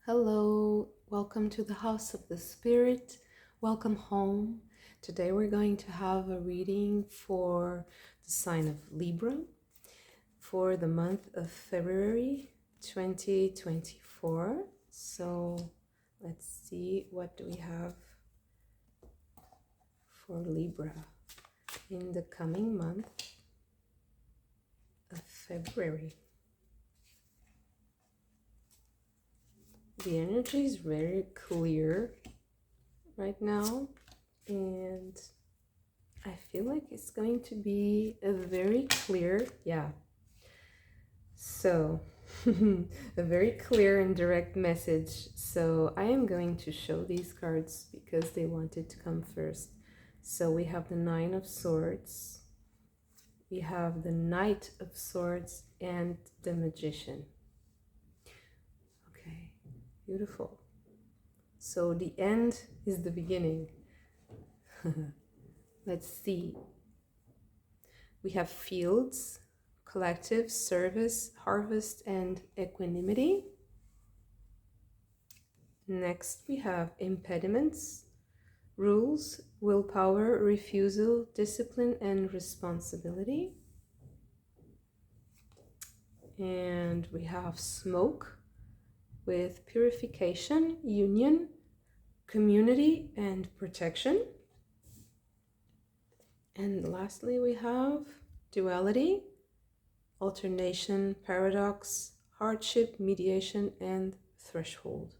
Hello, welcome to the House of the Spirit. Welcome home. Today we're going to have a reading for the sign of Libra for the month of February 2024. So let's see, what do we have for Libra in the coming month of February. The energy is very clear right now, and I feel like it's going to be a very clear, so a very clear and direct message. So I am going to show these cards because they wanted to come first. So we have the Nine of Swords, we have the Knight of Swords, and the Magician. Okay, beautiful. So the end is the beginning. Let's see. We have fields, collective, service, harvest, and equanimity. Next, we have impediments, rules, willpower, refusal, discipline, and responsibility. And we have smoke with purification, union, community, and protection. And lastly, we have duality, alternation, paradox, hardship, mediation, and threshold.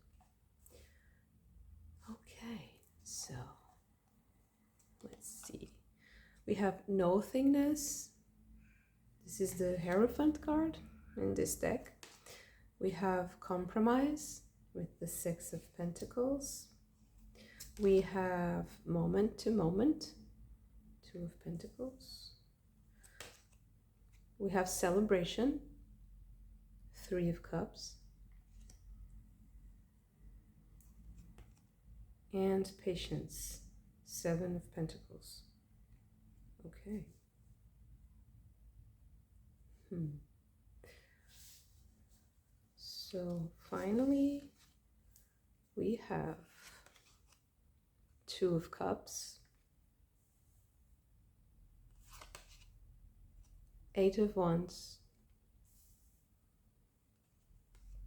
Okay, so let's see. We have nothingness. This is the Hierophant card in this deck. We have compromise with the Six of Pentacles. We have moment to moment, Two of Pentacles. We have celebration, Three of Cups. And patience, Seven of Pentacles. Okay. So finally, we have Two of Cups, Eight of Wands,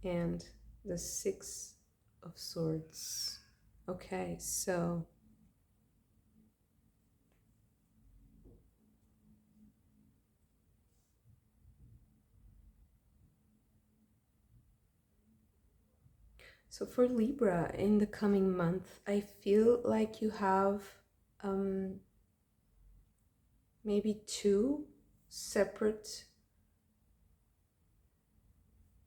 and the Six of Swords. Okay, so for Libra in the coming month, I feel like you have maybe two separate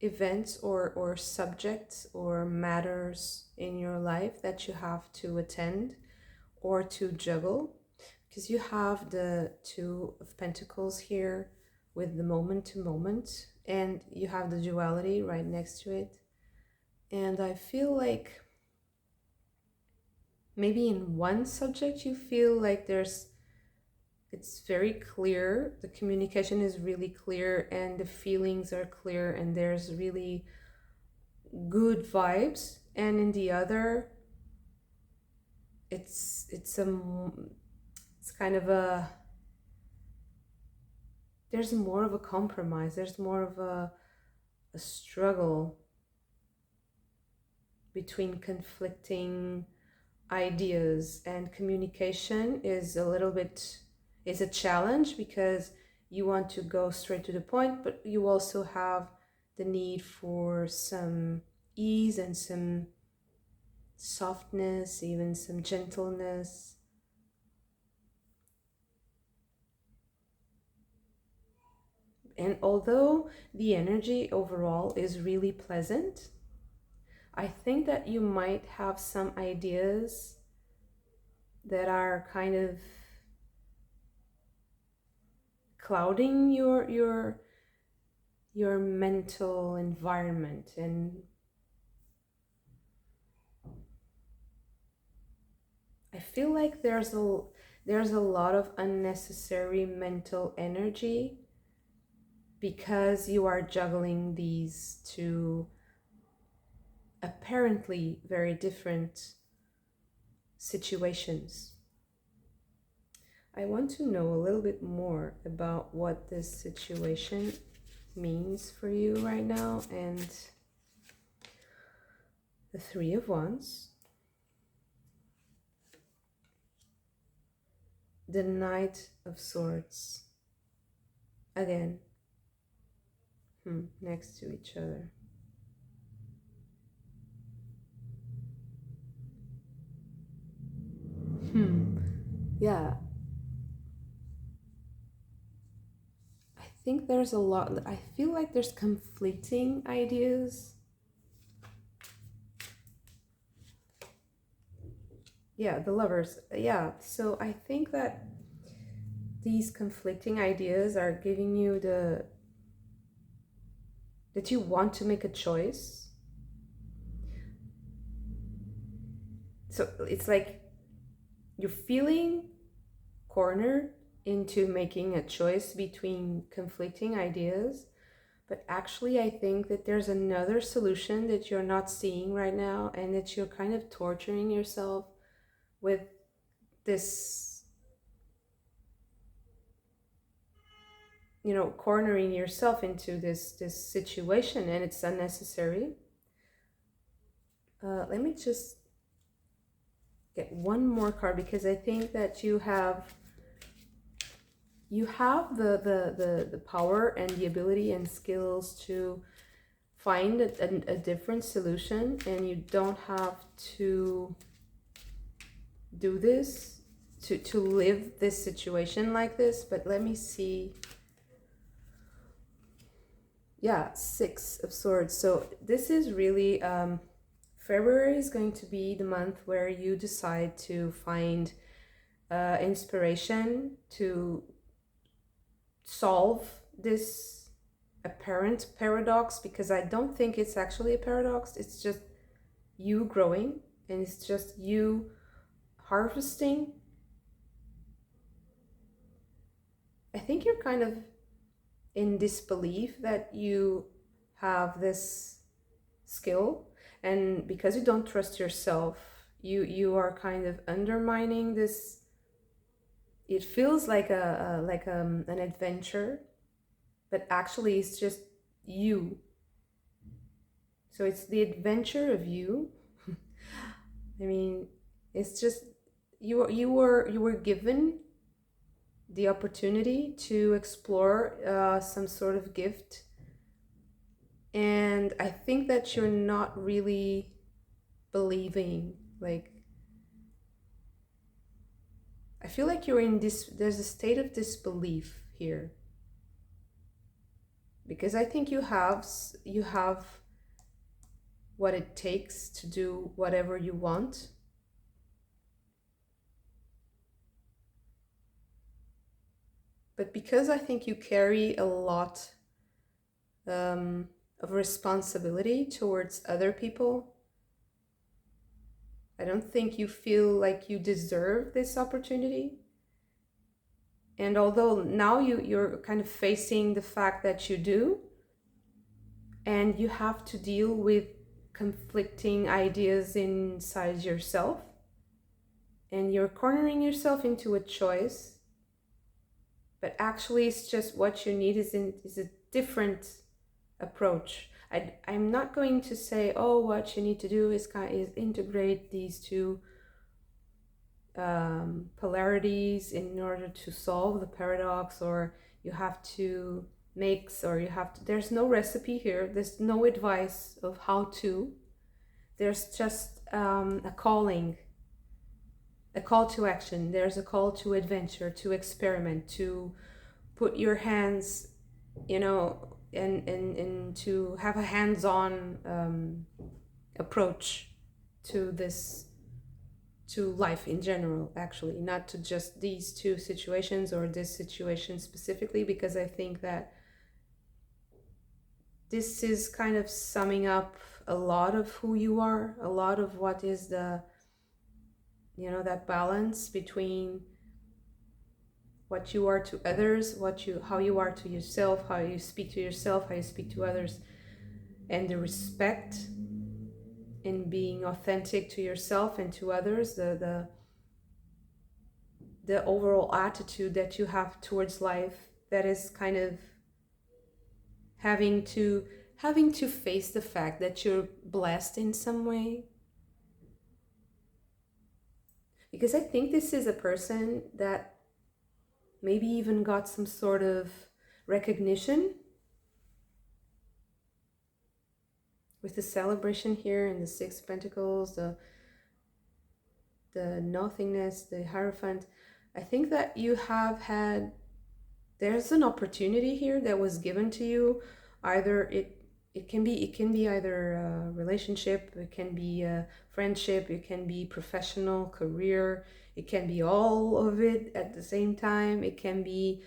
events or subjects or matters in your life that you have to attend or to juggle, because you have the Two of Pentacles here with the moment to moment, and you have the duality right next to it. And I feel like maybe in one subject you feel like it's very clear, the communication is really clear and the feelings are clear and there's really good vibes, and in the other it's kind of there's more of a compromise, there's more of a struggle between conflicting ideas, and communication is a challenge because you want to go straight to the point, but you also have the need for some ease and some softness, even some gentleness. And although the energy overall is really pleasant, I think that you might have some ideas that are kind of clouding your mental environment, and I feel like there's a lot of unnecessary mental energy because you are juggling these two apparently very different situations. I want to know a little bit more about what this situation means for you right now. And the Three of Wands, the Knight of Swords, again, next to each other. Yeah. I think there's a lot, I feel like there's conflicting ideas. Yeah, the Lovers. Yeah, so I think that these conflicting ideas are giving you that you want to make a choice. So it's like you're feeling cornered into making a choice between conflicting ideas, but actually I think that there's another solution that you're not seeing right now, and that you're kind of torturing yourself with this, you know, cornering yourself into this situation, and it's unnecessary. Let me just get one more card, because I think that you have the power and the ability and skills to find a different solution, and you don't have to do this to live this situation like this. But let me see. Yeah, Six of Swords. So this is really February is going to be the month where you decide to find inspiration to solve this apparent paradox, because I don't think it's actually a paradox. It's just you growing, and it's just you harvesting. I think you're kind of in disbelief that you have this skill, and because you don't trust yourself, you are kind of undermining this. It feels like an adventure, but actually it's just you. So it's the adventure of you. I mean, it's just you were given the opportunity to explore some sort of gift, and I think that you're not really believing. Like, I feel like you're in this, there's a state of disbelief here, because I think you have what it takes to do whatever you want. But because I think you carry a lot of responsibility towards other people, I don't think you feel like you deserve this opportunity. And although now you're kind of facing the fact that you do, and you have to deal with conflicting ideas inside yourself, and you're cornering yourself into a choice, but actually it's just what you need is a different approach. I'm not going to say, oh, what you need to do is integrate these two polarities in order to solve the paradox, or you have to mix, or you have to. There's no recipe here. There's no advice of how to. There's just a calling, a call to action. There's a call to adventure, to experiment, to put your hands, you know, and to have a hands-on approach to this, to life in general, actually, not to just these two situations or this situation specifically, because I think that this is kind of summing up a lot of who you are, a lot of what is the, you know, that balance between what you are to others, how you are to yourself, how you speak to yourself, how you speak to others, and the respect being authentic to yourself and to others, the overall attitude that you have towards life, that is kind of having to face the fact that you're blessed in some way. Because I think this is a person that maybe even got some sort of recognition with the celebration here and the Six of Pentacles, the nothingness, the Hierophant. I think that you have had, there's an opportunity here that was given to you. Either it can be either a relationship, it can be a friendship, it can be professional career, it can be all of it at the same time. It can be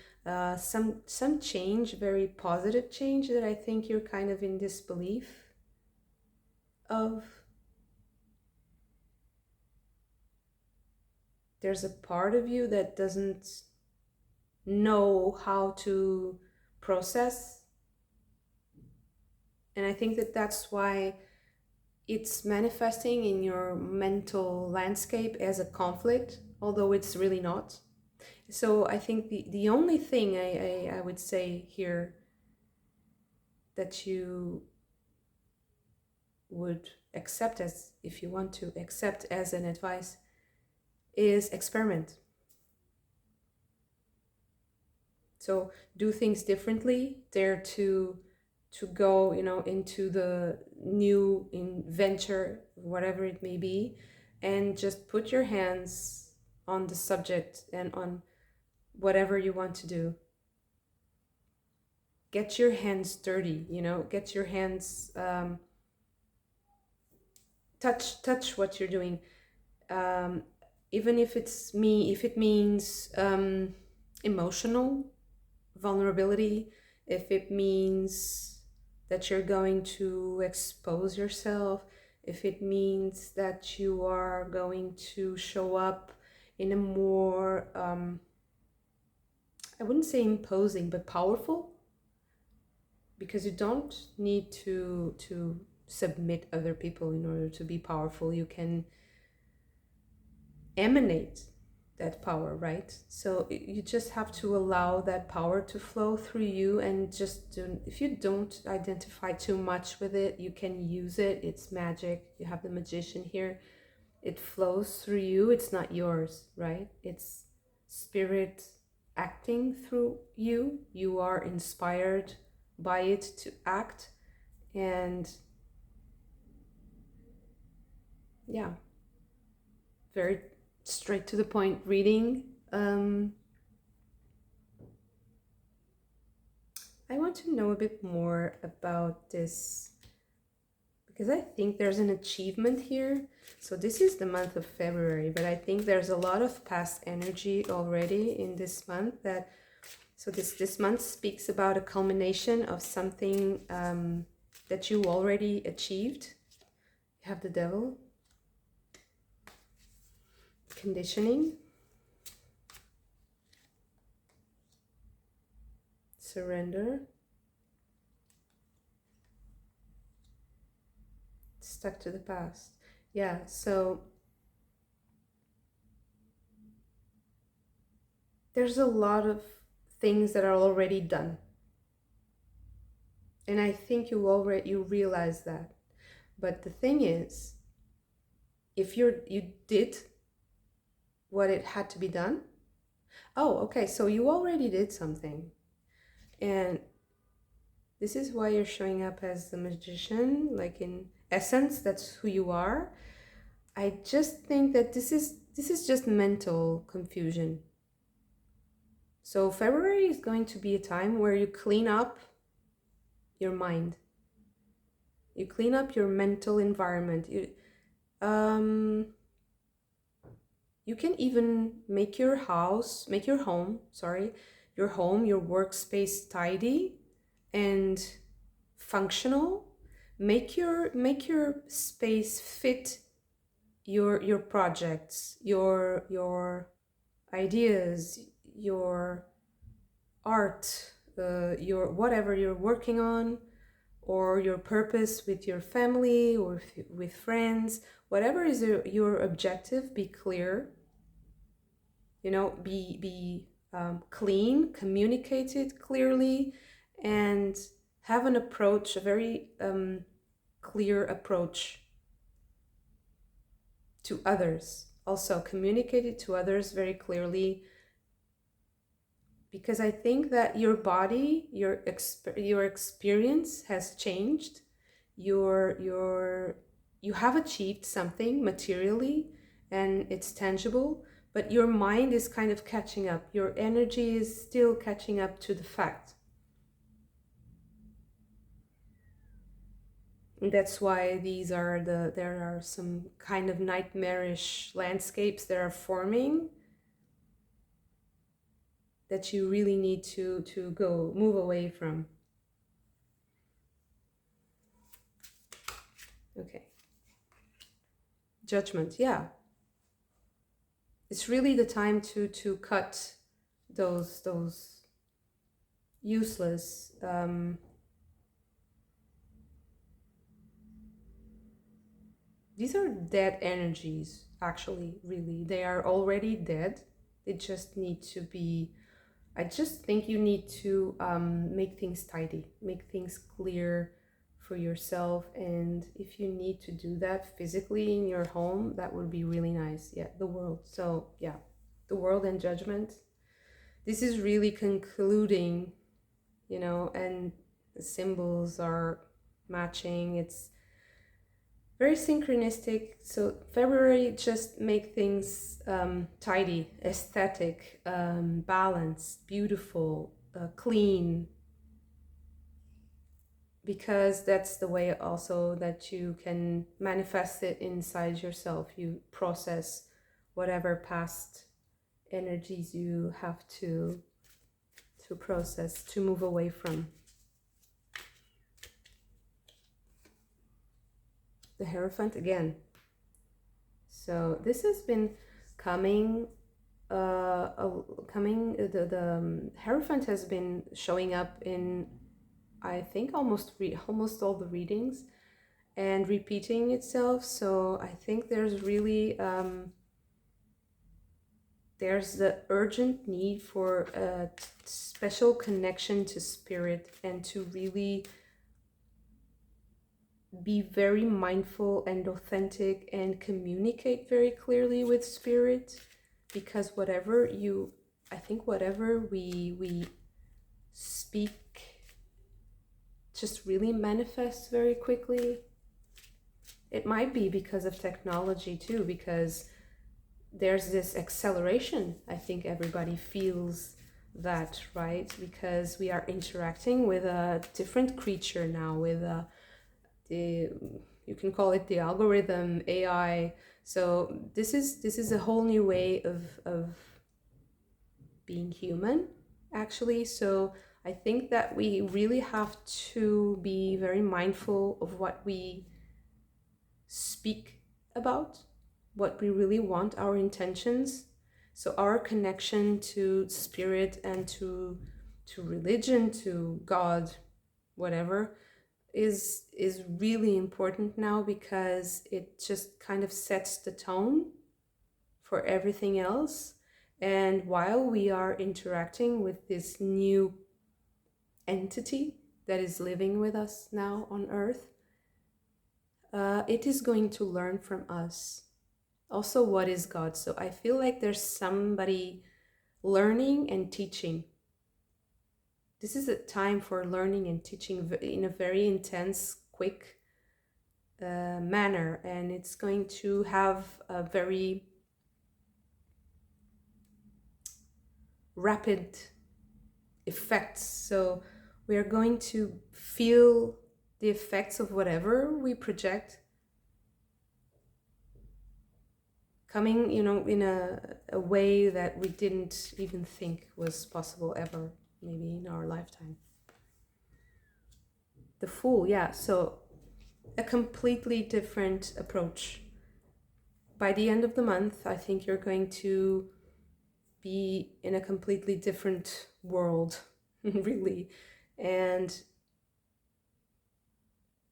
some change, very positive change, that I think you're kind of in disbelief of. There's a part of you that doesn't know how to process, and I think that that's why it's manifesting in your mental landscape as a conflict, although it's really not. So I think the only thing I would say here that you would accept, as if you want to accept as an advice, is experiment. So do things differently, dare to go, into the new venture, whatever it may be, and just put your hands on the subject and on whatever you want to do. Get your hands dirty, get your hands, touch what you're doing. Even if it means emotional vulnerability, if it means that you're going to expose yourself, if it means that you are going to show up in a more, I wouldn't say imposing, but powerful, because you don't need to submit other people in order to be powerful. You can emanate that power, right? So you just have to allow that power to flow through you, and just if you don't identify too much with it, you can use it. It's magic. You have the magician here. It flows through you. It's not yours, right? It's spirit acting through you. You are inspired by it to act. And yeah, very straight to the point reading. I want to know a bit more about this, because I think there's an achievement here. So this is the month of February, but I think there's a lot of past energy already in this month. So this month speaks about a culmination of something that you already achieved. You have the Devil. Conditioning. Surrender. Stuck to the past. Yeah, so there's a lot of things that are already done. And I think you realize that. But the thing is, if you did what it had to be done, oh, okay, so you already did something. And this is why you're showing up as the magician, like in essence, that's who you are. I just think that this is just mental confusion. So February is going to be a time where you clean up your mind. You clean up your mental environment. You can even make your home, your workspace tidy and functional. Make your space fit your projects, your ideas, your art, your whatever you're working on, or your purpose with your family or with friends, whatever is your objective, be clear, be clean, communicate it clearly, and have an approach, a very clear approach to others. Also communicate it to others very clearly, because I think that your body, your experience has changed. You have achieved something materially and it's tangible, but your mind is kind of catching up. Your energy is still catching up to the fact. And that's why there are some kind of nightmarish landscapes that are forming, that you really need to move away from. Okay. Judgment, yeah. It's really the time to cut those useless these are dead energies, actually, really. They are already dead. They just need to be, I just think you need to make things tidy, make things clear for yourself. And if you need to do that physically in your home, that would be really nice. Yeah, the world. So yeah, the world and judgment. This is really concluding, and the symbols are matching. It's very synchronistic. So February, just make things tidy, aesthetic, balanced, beautiful, clean, because that's the way also that you can manifest it inside yourself. You process whatever past energies you have to process, to move away from. The Hierophant again. So this has been coming, the Hierophant has been showing up in, I think, almost all the readings, and repeating itself. So I think there's really there's the urgent need for a special connection to spirit, and to really be very mindful and authentic and communicate very clearly with spirit, because whatever we speak just really manifests very quickly. It might be because of technology too, because there's this acceleration. I think everybody feels that, right? Because we are interacting with a different creature now, with you can call it the algorithm, AI. So this is a whole new way of being human, actually. So I think that we really have to be very mindful of what we speak about, what we really want, our intentions. So our connection to spirit and to religion, to God, whatever, is really important now, because it just kind of sets the tone for everything else. And while we are interacting with this new entity that is living with us now on earth, it is going to learn from us also what is God. So I feel like there's somebody learning and teaching. This is a time for learning and teaching in a very intense, quick manner, and it's going to have a very rapid effects. So we are going to feel the effects of whatever we project coming, in a way that we didn't even think was possible ever, maybe in our lifetime. The Fool, yeah. So a completely different approach. By the end of the month, I think you're going to be in a completely different world, really. And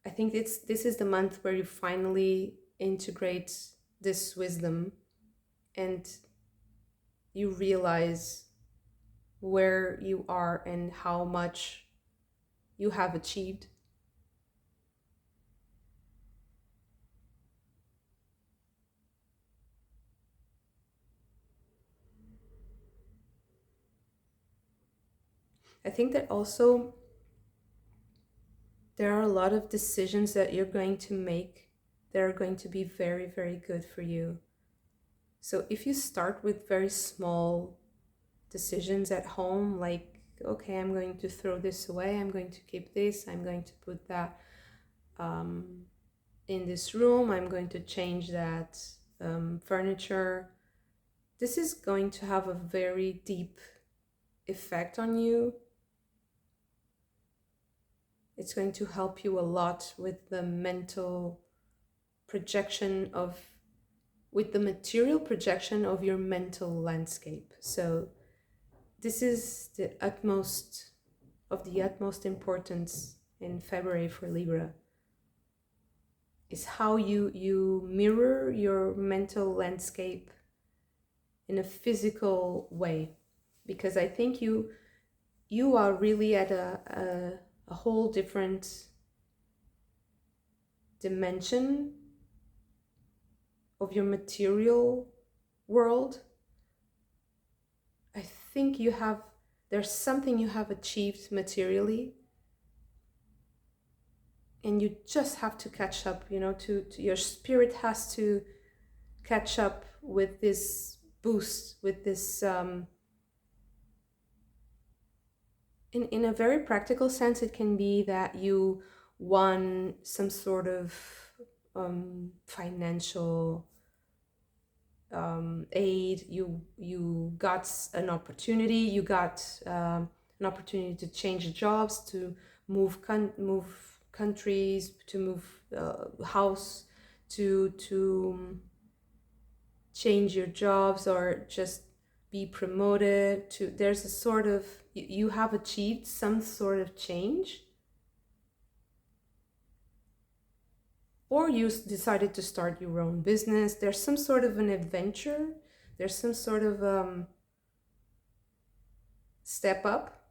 I think this is the month where you finally integrate this wisdom and you realize where you are and how much you have achieved. I think that also there are a lot of decisions that you're going to make that are going to be very, very good for you. So if you start with very small decisions at home, like, okay, I'm going to throw this away, I'm going to keep this, I'm going to put that in this room, I'm going to change that furniture, this is going to have a very deep effect on you. It's going to help you a lot with the mental projection of, with the material projection of your mental landscape. So this is the utmost importance in February for Libra, is how you mirror your mental landscape in a physical way. Because I think you are really at a whole different dimension of your material world. I think there's something you have achieved materially, and you just have to catch up, to your spirit has to catch up with this boost, with this in a very practical sense, it can be that you won some sort of financial aid, you got an opportunity, you got an opportunity to change jobs, to move countries, to move house, to change your jobs, or just be promoted. There's a sort of, you have achieved some sort of change, or you decided to start your own business. There's some sort of an adventure, there's some sort of step up,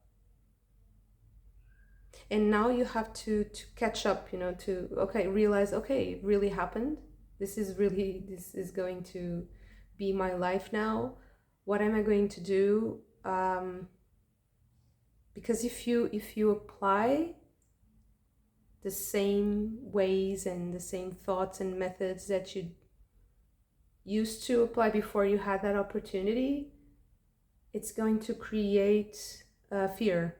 and now you have to catch up, to realize, okay, it really happened, this is going to be my life now. What am I going to do? Because if you apply the same ways and the same thoughts and methods that you used to apply before you had that opportunity, it's going to create fear.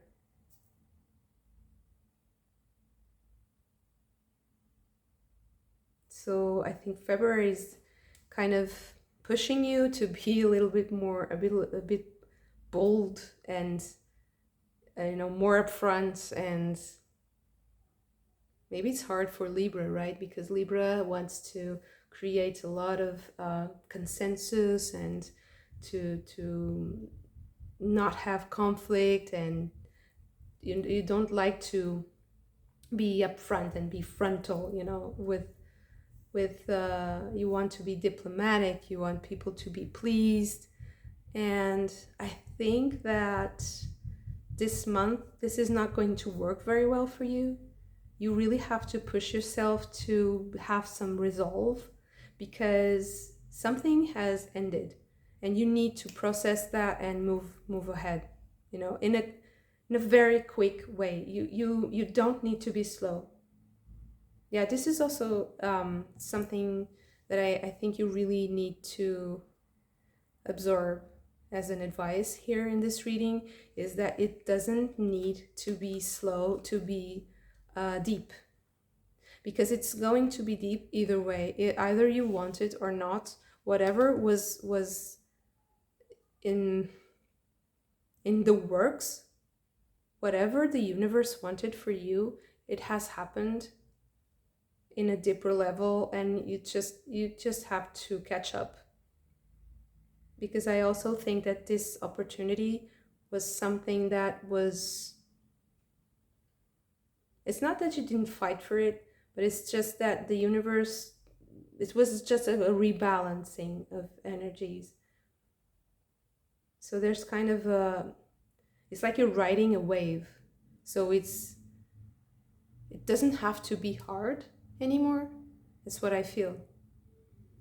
So I think February is kind of pushing you to be a little bit more, a bit bold, and more upfront. And maybe it's hard for Libra, right? Because Libra wants to create a lot of consensus, and to not have conflict, and you don't like to be upfront and be frontal, with you want to be diplomatic, you want people to be pleased. And I think that this month, this is not going to work very well for you. You really have to push yourself to have some resolve, because something has ended and you need to process that and move ahead, in a very quick way. You don't need to be slow. Yeah, this is also something that I think you really need to absorb as an advice here in this reading, is that it doesn't need to be slow to be deep, because it's going to be deep either way. Either you want it or not. Whatever was in the works, whatever the universe wanted for you, it has happened in a deeper level, and you just have to catch up. Because I also think that this opportunity was something that was, it's not that you didn't fight for it, But it's just that the universe, it was just a rebalancing of energies. So there's kind of it's like you're riding a wave. So it doesn't have to be hard anymore. That's what I feel.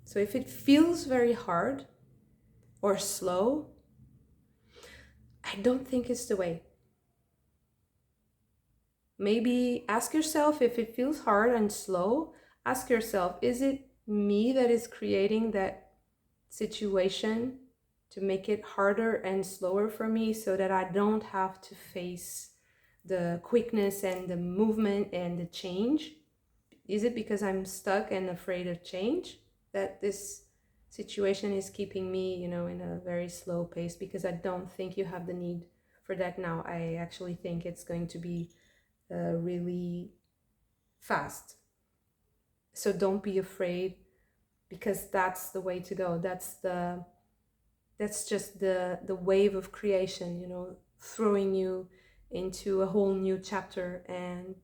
So if it feels very hard or slow, I don't think it's the way. Maybe ask yourself, if it feels hard and slow, ask yourself, is it me that is creating that situation to make it harder and slower for me so that I don't have to face the quickness and the movement and the change? Is it because I'm stuck and afraid of change that this situation is keeping me, in a very slow pace? Because I don't think you have the need for that now. I actually think it's going to be really fast. So don't be afraid, because that's the way to go. That's just the wave of creation, throwing you into a whole new chapter. And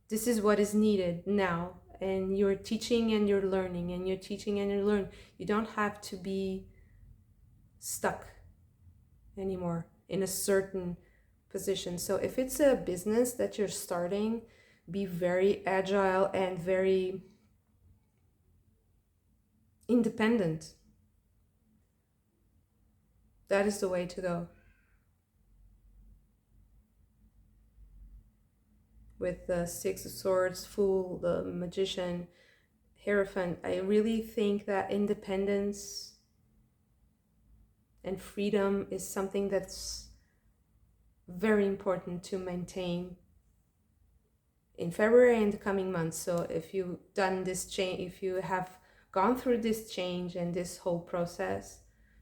this is what is needed now. And you're teaching and you're learning, and you're teaching and you're learning. You don't have to be stuck anymore in a certain position. So if it's a business that you're starting, be very agile and very independent. That is the way to go. With the Six of Swords, Fool, the Magician, Hierophant, I really think that independence and freedom is something that's very important to maintain in February and the coming months. So if you've done this change, if you have gone through this change and this whole process,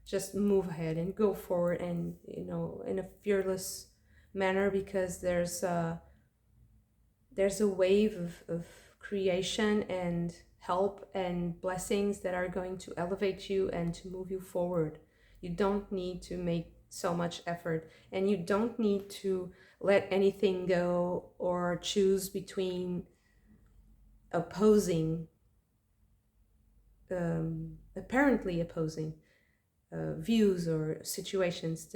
just move ahead and go forward, and in a fearless manner, because there's a wave of creation and help and blessings that are going to elevate you and to move you forward. You don't need to make so much effort, and you don't need to let anything go or choose between opposing, apparently opposing views or situations.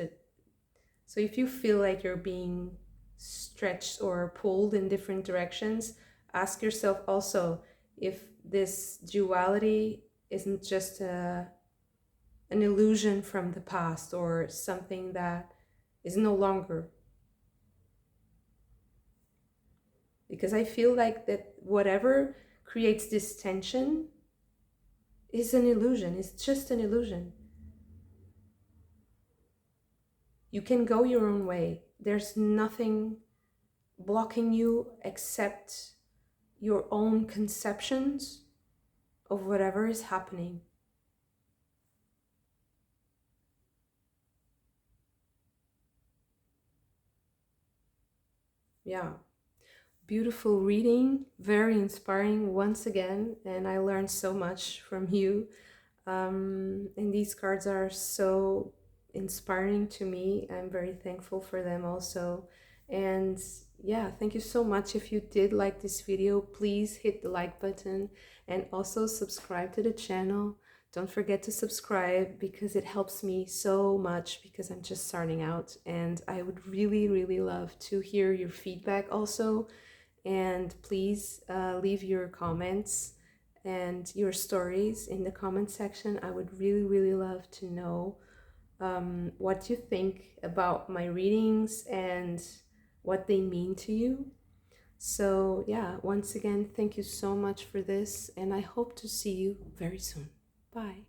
So if you feel like you're being stretched or pulled in different directions, ask yourself also if this duality isn't just an illusion from the past, or something that is no longer. Because I feel like that whatever creates this tension is an illusion. It's just an illusion. You can go your own way. There's nothing blocking you except your own conceptions of whatever is happening. Yeah. Beautiful reading, very inspiring once again, and I learned so much from you. And these cards are so inspiring to me. I'm very thankful for them also. And yeah, thank you so much. If you did like this video, please hit the like button and also subscribe to the channel. Don't forget to subscribe, because it helps me so much, because I'm just starting out, and I would really, really love to hear your feedback also. And please leave your comments and your stories in the comment section. I would really, really love to know what you think about my readings and what they mean to you. So yeah, once again, thank you so much for this, and I hope to see you very soon. Bye.